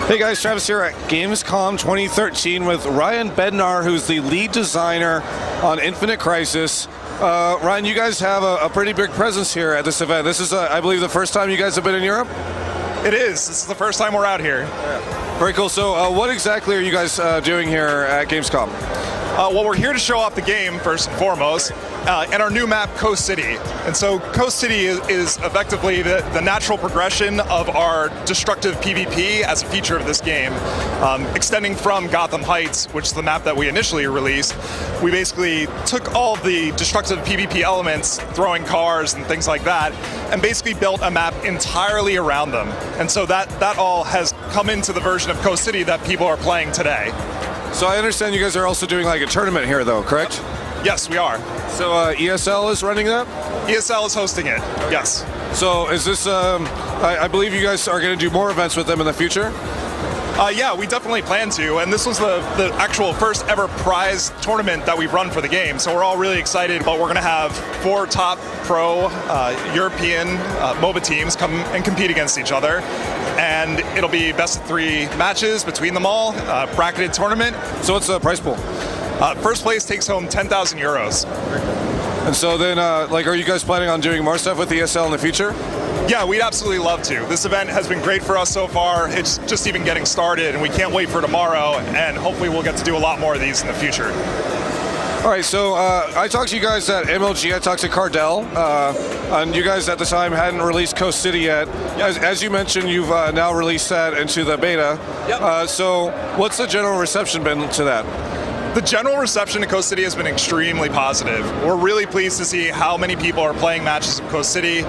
Hey guys, Travis here at Gamescom 2013 with Ryan Bednar, who's the lead designer on Infinite Crisis. Ryan, you guys have a pretty big presence here at this event. This is, I believe, the first time you guys have been in Europe? It is. This is the first time we're out here. Very cool. So what exactly are you guys doing here at Gamescom? Well, we're here to show off the game, first and foremost, and our new map, Coast City. And so Coast City is effectively the natural progression of our destructive PvP as a feature of this game. Extending from Gotham Heights, which is the map that we initially released, we basically took all of the destructive PvP elements, throwing cars and things like that, and basically built a map entirely around them. And so that all has come into the version of Coast City that people are playing today. So I understand you guys are also doing like a tournament here though, correct? Yes, we are. So ESL is running that? ESL is hosting it, yes. So is this, I believe you guys are going to do more events with them in the future? Yeah, we definitely plan to, and this was the actual first ever prize tournament that we've run for the game, so we're all really excited, but we're going to have 4 top pro European MOBA teams come and compete against each other, and it'll be best of 3 matches between them all, bracketed tournament. So what's the prize pool? First place takes home 10,000 euros. And so then, like, are you guys planning on doing more stuff with ESL in the future? Yeah, we'd absolutely love to. This event has been great for us so far. It's just even getting started, and we can't wait for tomorrow, and hopefully we'll get to do a lot more of these in the future. All right, so I talked to you guys at MLG, I talked to Cardell, and you guys at the time hadn't released Coast City yet. Yep. As you mentioned, you've now released that into the beta. Yep. So what's the general reception been to that? The general reception to Coast City has been extremely positive. We're really pleased to see how many people are playing matches of Coast City.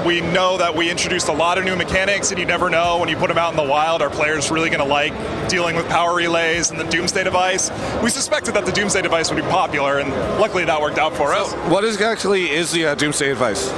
We know that we introduced a lot of new mechanics, and you never know when you put them out in the wild, are players really going to like dealing with power relays and the Doomsday device. We suspected that the Doomsday device would be popular, and luckily that worked out for us. What exactly is the Doomsday device?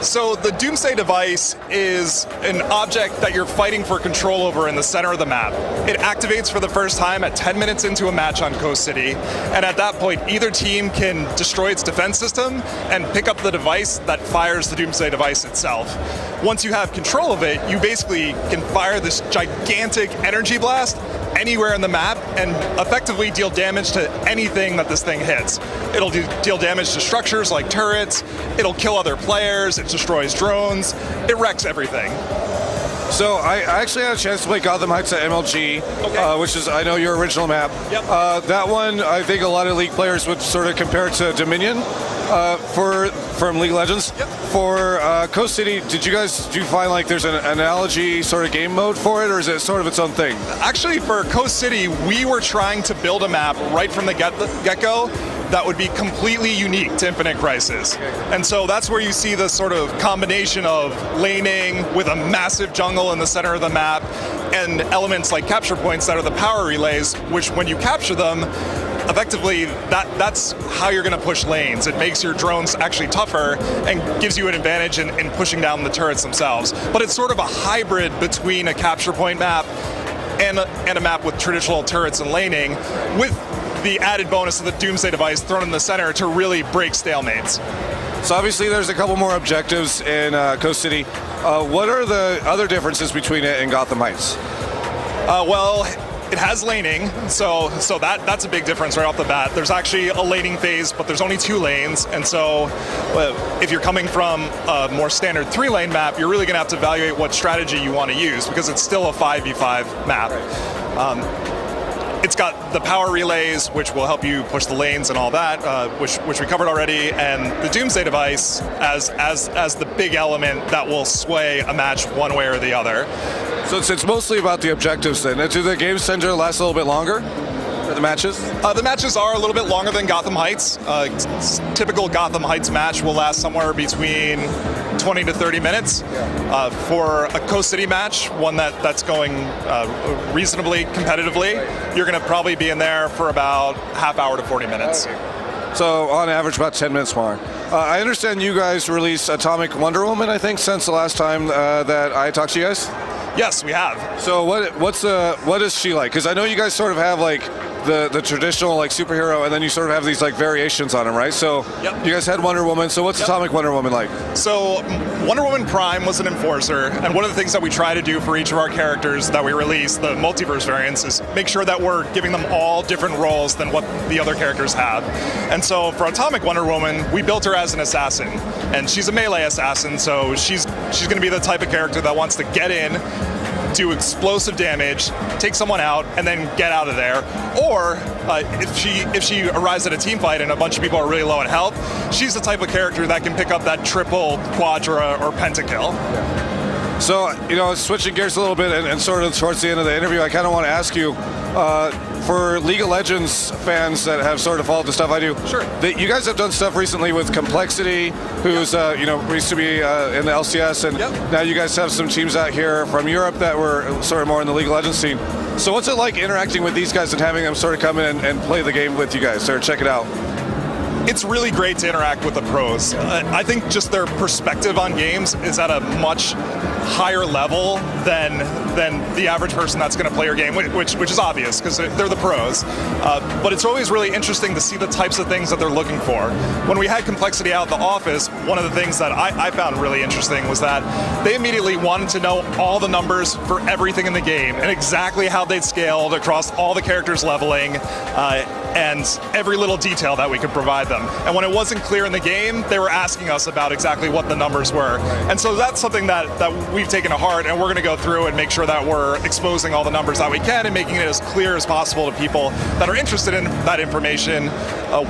So the Doomsday device is an object that you're fighting for control over in the center of the map. It activates for the first time at 10 minutes into a match on Coast City, and at that point either team can destroy its defense system and pick up the device that fires the Doomsday device itself. Once you have control of it, you basically can fire this gigantic energy blast anywhere in the map and effectively deal damage to anything that this thing hits. It'll deal damage to structures like turrets, it'll kill other players, it destroys drones, it wrecks everything. So I actually had a chance to play Gotham Heights at MLG, okay. Which is, I know, your original map. Yep. That one, I think a lot of League players would sort of compare to Dominion from League of Legends. Yep. For Coast City, do you find like there's an analogy sort of game mode for it, or is it sort of its own thing? Actually, for Coast City, we were trying to build a map right from the get-go that would be completely unique to Infinite Crisis. And so that's where you see the sort of combination of laning with a massive jungle in the center of the map and elements like capture points that are the power relays, which when you capture them, effectively that's how you're going to push lanes. It makes your drones actually tougher and gives you an advantage in pushing down the turrets themselves. But it's sort of a hybrid between a capture point map and a map with traditional turrets and laning, with the added bonus of the Doomsday device thrown in the center to really break stalemates. So obviously there's a couple more objectives in Coast City. What are the other differences between it and Gotham Heights? Well, it has laning, so that's a big difference right off the bat. There's actually a laning phase, but there's only 2 lanes, and so if you're coming from a more standard 3-lane map, you're really going to have to evaluate what strategy you want to use, because it's still a 5v5 map. It's got the power relays, which will help you push the lanes and all that, which we covered already, and the Doomsday device as the big element that will sway a match one way or the other. So it's mostly about the objectives then. Do the games tend to last a little bit longer? The matches? The matches are a little bit longer than Gotham Heights. Typical Gotham Heights match will last somewhere between 20 to 30 minutes. For a Coast City match, one that's going reasonably competitively, you're going to probably be in there for about half hour to 40 minutes. Okay. So on average, about 10 minutes more. I understand you guys released Atomic Wonder Woman, I think, since the last time that I talked to you guys? Yes, we have. So what is she like? Because I know you guys sort of have like the traditional like superhero, and then you sort of have these like variations on him, right? So Yep. you guys had Wonder Woman. So what's Atomic Wonder Woman like? So Wonder Woman Prime was an enforcer, and one of the things that we try to do for each of our characters that we release, the multiverse variants, is make sure that we're giving them all different roles than what the other characters have. And so for Atomic Wonder Woman, we built her as an assassin, and she's a melee assassin, so she's going to be the type of character that wants to get in, do explosive damage, take someone out, and then get out of there. Or if she arrives at a team fight and a bunch of people are really low in health, she's the type of character that can pick up that triple, quadra, or pentakill. So, switching gears a little bit and sort of towards the end of the interview, I kind of want to ask you, for League of Legends fans that have sort of followed the stuff I do, Sure. You guys have done stuff recently with Complexity, who's, used to be in the LCS, and now you guys have some teams out here from Europe that were sort of more in the League of Legends scene. So what's it like interacting with these guys and having them sort of come in and play the game with you guys, or check it out? It's really great to interact with the pros. I think just their perspective on games is at a much higher level than the average person that's going to play your game, which is obvious because they're the pros. But it's always really interesting to see the types of things that they're looking for. When we had Complexity out in the office, one of the things that I found really interesting was that they immediately wanted to know all the numbers for everything in the game and exactly how they'd scaled across all the characters leveling and every little detail that we could provide them. And when it wasn't clear in the game, they were asking us about exactly what the numbers were. And so that's something that we've taken to heart, and we're going to go through and make sure that we're exposing all the numbers that we can and making it as clear as possible to people that are interested in that information,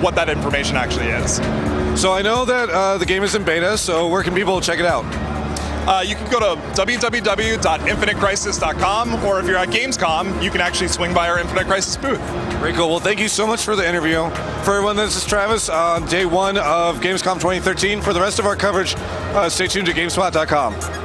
what that information actually is. So I know that the game is in beta, so where can people check it out? You can go to www.infinitecrisis.com, or if you're at Gamescom, you can actually swing by our Infinite Crisis booth. Very cool. Well, thank you so much for the interview. For everyone, this is Travis on day one of Gamescom 2013. For the rest of our coverage, stay tuned to GameSpot.com.